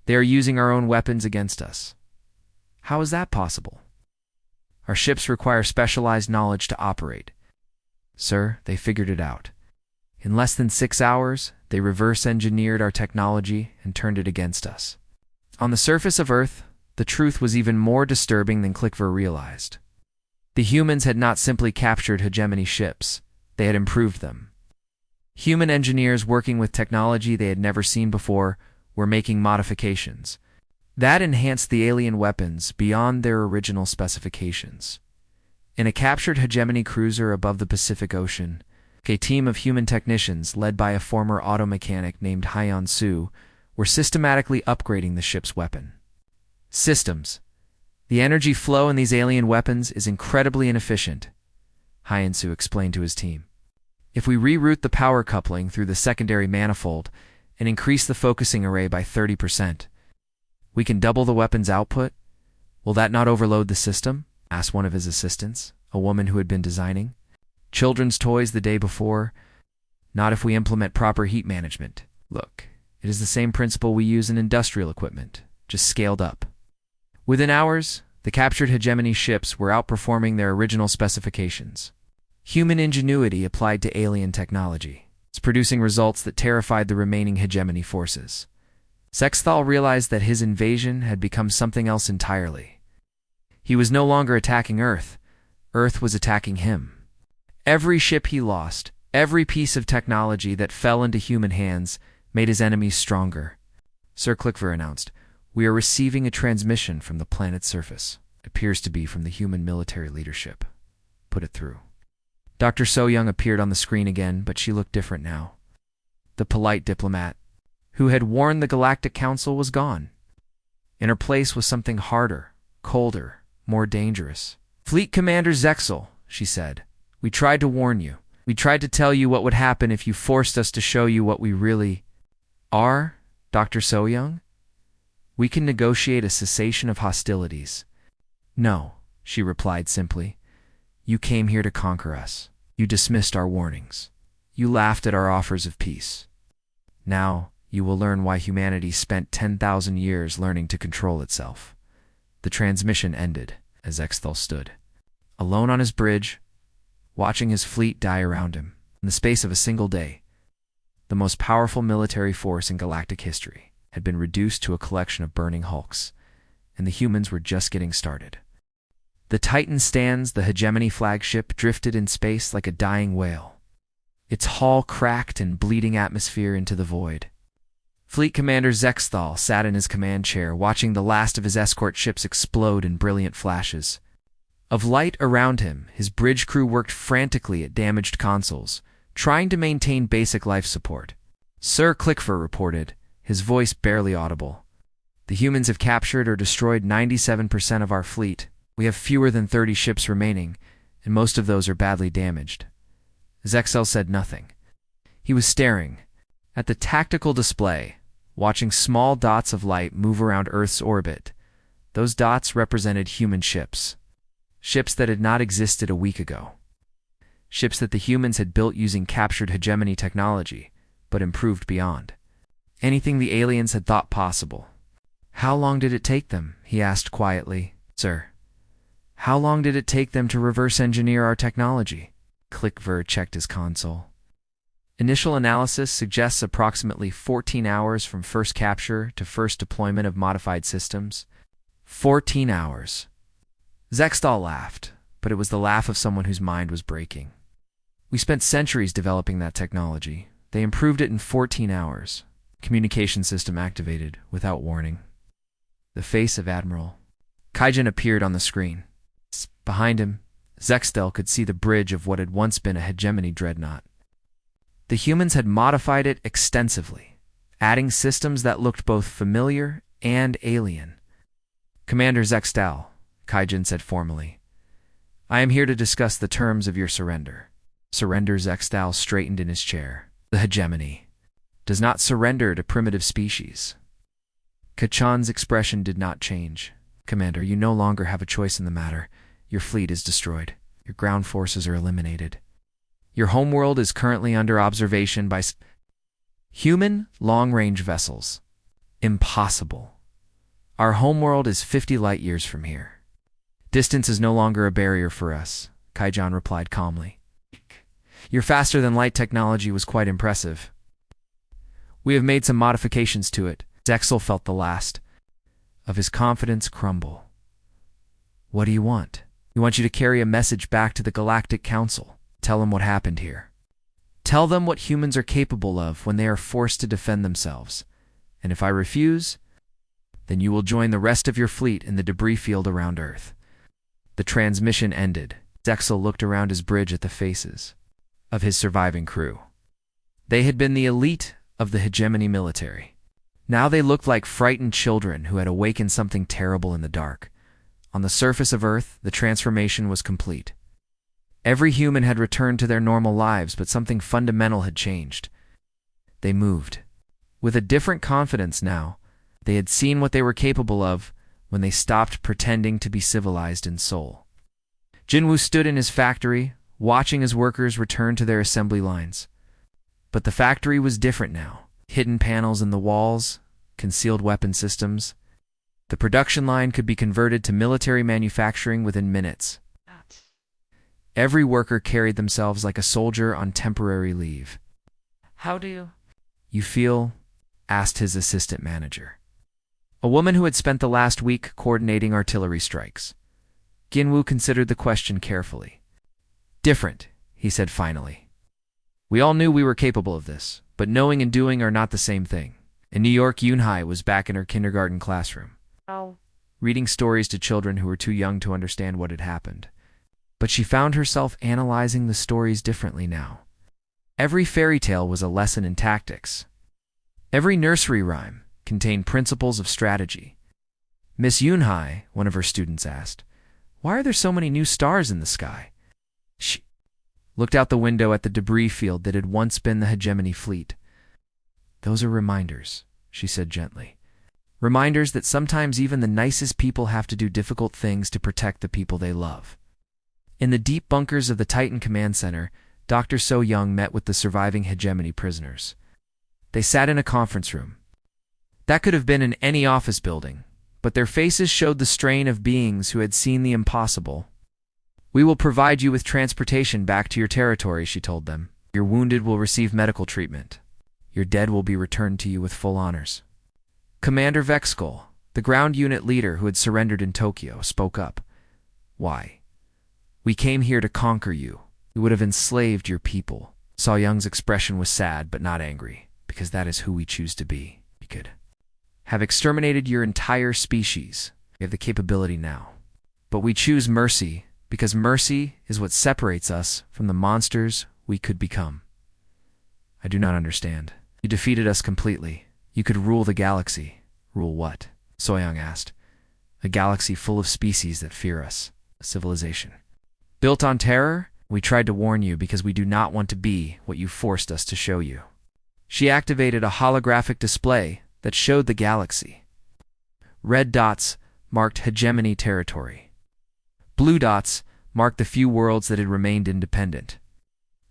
They are using our own weapons against us. How is that possible? Our ships require specialized knowledge to operate. Sir, they figured it out. In less than 6 hours, they reverse-engineered our technology and turned it against us. On the surface of Earth, the truth was even more disturbing than Clickver realized. The humans had not simply captured hegemony ships, they had improved them. Human engineers working with technology they had never seen before were making modifications. That enhanced the alien weapons beyond their original specifications. In a captured hegemony cruiser above the Pacific Ocean, a team of human technicians led by a former auto mechanic named Hyeon Soo were systematically upgrading the ship's weapon. Systems. The energy flow in these alien weapons is incredibly inefficient, Hyeon Soo explained to his team. If we reroute the power coupling through the secondary manifold and increase the focusing array by 30%, we can double the weapon's output. Will that not overload the system? Asked one of his assistants, a woman who had been designing. Children's toys the day before. Not if we implement proper heat management. Look, it is the same principle we use in industrial equipment, just scaled up. Within hours, the captured hegemony ships were outperforming their original specifications. Human ingenuity applied to alien technology. It's producing results that terrified the remaining hegemony forces. Zextal realized that his invasion had become something else entirely. He was no longer attacking Earth. Earth was attacking him. Every ship he lost, every piece of technology that fell into human hands, made his enemies stronger. Sir Clickver announced, "We are receiving a transmission from the planet's surface. It appears to be from the human military leadership. Put it through." Dr. So-Young appeared on the screen again, but she looked different now. The polite diplomat, who had warned the Galactic Council, was gone. In her place was something harder, colder, more dangerous. "Fleet Commander Zexal," she said, "we tried to warn you. We tried to tell you what would happen if you forced us to show you what we really are, Dr. So-Young. We can negotiate a cessation of hostilities." "No," she replied simply. "You came here to conquer us. You dismissed our warnings. You laughed at our offers of peace. Now, you will learn why humanity spent 10,000 years learning to control itself." The transmission ended as Zextal stood, alone on his bridge, watching his fleet die around him. In the space of a single day, the most powerful military force in galactic history had been reduced to a collection of burning hulks, and the humans were just getting started. The Titan Stands, the hegemony flagship, drifted in space like a dying whale. Its hull cracked and bleeding atmosphere into the void. Fleet Commander Zextal sat in his command chair, watching the last of his escort ships explode in brilliant flashes of light around him. His bridge crew worked frantically at damaged consoles, trying to maintain basic life support. Sir Clickver reported, his voice barely audible. "The humans have captured or destroyed 97% of our fleet. We have fewer than 30 ships remaining, and most of those are badly damaged." Zexal said nothing. He was staring at the tactical display, watching small dots of light move around Earth's orbit. Those dots represented human ships. Ships that had not existed a week ago. Ships that the humans had built using captured hegemony technology, but improved beyond anything the aliens had thought possible. "How long did it take them?" he asked quietly. "Sir, how long did it take them to reverse engineer our technology?" Clickver checked his console. "Initial analysis suggests approximately 14 hours from first capture to first deployment of modified systems." 14 hours. Zextal laughed, but it was the laugh of someone whose mind was breaking. "We spent centuries developing that technology. They improved it in 14 hours. Communication system activated, without warning." The face of Admiral Kaijin appeared on the screen. Behind him, Zextel could see the bridge of what had once been a hegemony dreadnought. The humans had modified it extensively, adding systems that looked both familiar and alien. "Commander Zextal," Kaijin said formally, "I am here to discuss the terms of your surrender." Surrender? Zextal straightened in his chair. "The hegemony does not surrender to primitive species." Kachan's expression did not change. "Commander, you no longer have a choice in the matter. Your fleet is destroyed. Your ground forces are eliminated. Your homeworld is currently under observation by human long-range vessels. Impossible. Our homeworld is 50 light-years from here. Distance is no longer a barrier for us," Kaijan replied calmly. "Your faster-than-light technology was quite impressive. We have made some modifications to it." Zexel felt the last of his confidence crumble. "What do you want?" "We want you to carry a message back to the Galactic Council. Tell them what happened here. Tell them what humans are capable of when they are forced to defend themselves. And if I refuse, then you will join the rest of your fleet in the debris field around Earth." The transmission ended. Zexel looked around his bridge at the faces of his surviving crew. They had been the elite of the hegemony military. Now they looked like frightened children who had awakened something terrible in the dark. On the surface of Earth, the transformation was complete. Every human had returned to their normal lives, but something fundamental had changed. They moved with a different confidence now. They had seen what they were capable of when they stopped pretending to be civilized in soul. Jinwoo stood in his factory, watching his workers return to their assembly lines. But the factory was different now. Hidden panels in the walls, concealed weapon systems. The production line could be converted to military manufacturing within minutes. Every worker carried themselves like a soldier on temporary leave. "How do you feel?" asked his assistant manager, a woman who had spent the last week coordinating artillery strikes. Ginwoo considered the question carefully. "Different," he said finally. "We all knew we were capable of this, but knowing and doing are not the same thing." In New York, Yunhai was back in her kindergarten classroom, reading stories to children who were too young to understand what had happened. But she found herself analyzing the stories differently now. Every fairy tale was a lesson in tactics. Every nursery rhyme contained principles of strategy. "Miss Yunhai," one of her students asked, "why are there so many new stars in the sky?" She looked out the window at the debris field that had once been the hegemony fleet. "Those are reminders," she said gently. "Reminders that sometimes even the nicest people have to do difficult things to protect the people they love." In the deep bunkers of the Titan Command Center, Dr. So Young met with the surviving hegemony prisoners. They sat in a conference room. That could have been in any office building, but their faces showed the strain of beings who had seen the impossible. "We will provide you with transportation back to your territory," she told them. "Your wounded will receive medical treatment. Your dead will be returned to you with full honors." Commander Vexkol, the ground unit leader who had surrendered in Tokyo, spoke up. "Why? We came here to conquer you. We would have enslaved your people." So Young's expression was sad but not angry, because that is who we choose to be. We could have exterminated your entire species. We have the capability now. But we choose mercy, because mercy is what separates us from the monsters we could become. "I do not understand. You defeated us completely. You could rule the galaxy." "Rule what?" Soyoung asked. "A galaxy full of species that fear us. A civilization built on terror? We tried to warn you because we do not want to be what you forced us to show you." She activated a holographic display that showed the galaxy. Red dots marked hegemony territory. Blue dots marked the few worlds that had remained independent.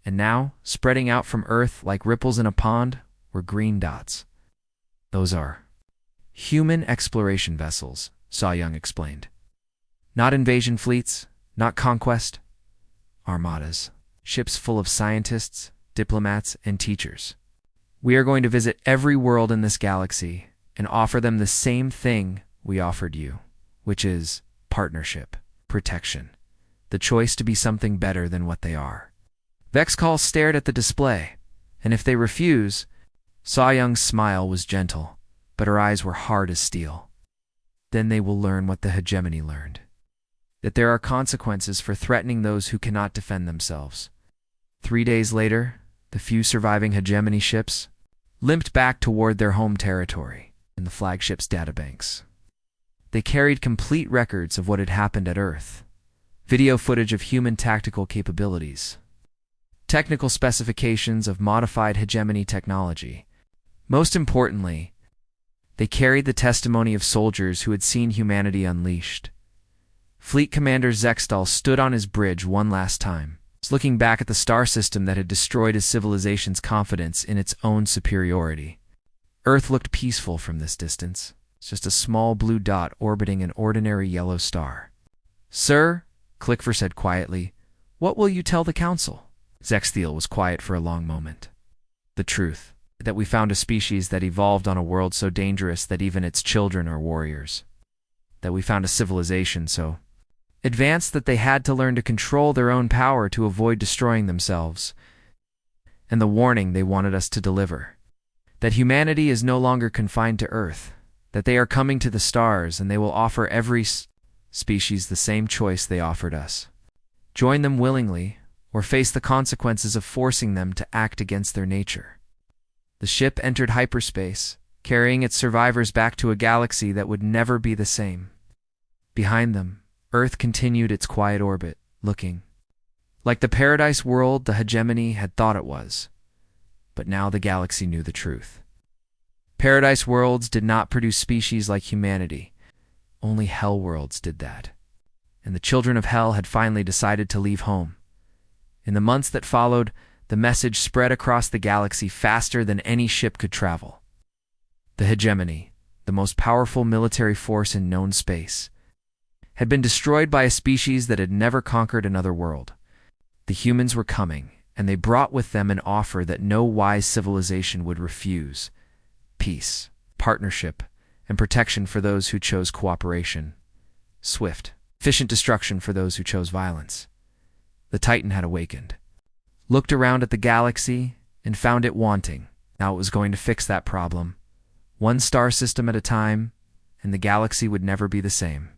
And now, spreading out from Earth like ripples in a pond, were green dots. "Those are human exploration vessels," Young explained. "Not invasion fleets, not conquest. Armadas. Ships full of scientists, diplomats, and teachers. We are going to visit every world in this galaxy and offer them the same thing we offered you, which is partnership, protection, the choice to be something better than what they are." Vexkol stared at the display, and if they refuse, Young's smile was gentle, but her eyes were hard as steel. then they will learn what the hegemony learned. That there are consequences for threatening those who cannot defend themselves. 3 days later, the few surviving hegemony ships limped back toward their home territory in the flagship's databanks. They carried complete records of what had happened at Earth, video footage of human tactical capabilities, technical specifications of modified hegemony technology. Most importantly, they carried the testimony of soldiers who had seen humanity unleashed. Fleet Commander Zextal stood on his bridge one last time, looking back at the star system that had destroyed his civilization's confidence in its own superiority. Earth looked peaceful from this distance, just a small blue dot orbiting an ordinary yellow star. "Sir," Clickfor said quietly, "what will you tell the Council?" Zextal was quiet for a long moment. "The truth, that we found a species that evolved on a world so dangerous that even its children are warriors. That we found a civilization so advanced that they had to learn to control their own power to avoid destroying themselves. And the warning they wanted us to deliver. That humanity is no longer confined to Earth. That they are coming to the stars and they will offer every species the same choice they offered us. Join them willingly, or face the consequences of forcing them to act against their nature." The ship entered hyperspace, carrying its survivors back to a galaxy that would never be the same. Behind them, Earth continued its quiet orbit, looking like the paradise world the hegemony had thought it was. But now the galaxy knew the truth. Paradise worlds did not produce species like humanity. Only hell worlds did that. And the children of hell had finally decided to leave home. In the months that followed, the message spread across the galaxy faster than any ship could travel. The hegemony, the most powerful military force in known space, had been destroyed by a species that had never conquered another world. The humans were coming, and they brought with them an offer that no wise civilization would refuse: peace, partnership, and protection for those who chose cooperation. Swift, efficient destruction for those who chose violence. The Titan had awakened, looked around at the galaxy, and found it wanting. Now it was going to fix that problem, one star system at a time, and the galaxy would never be the same.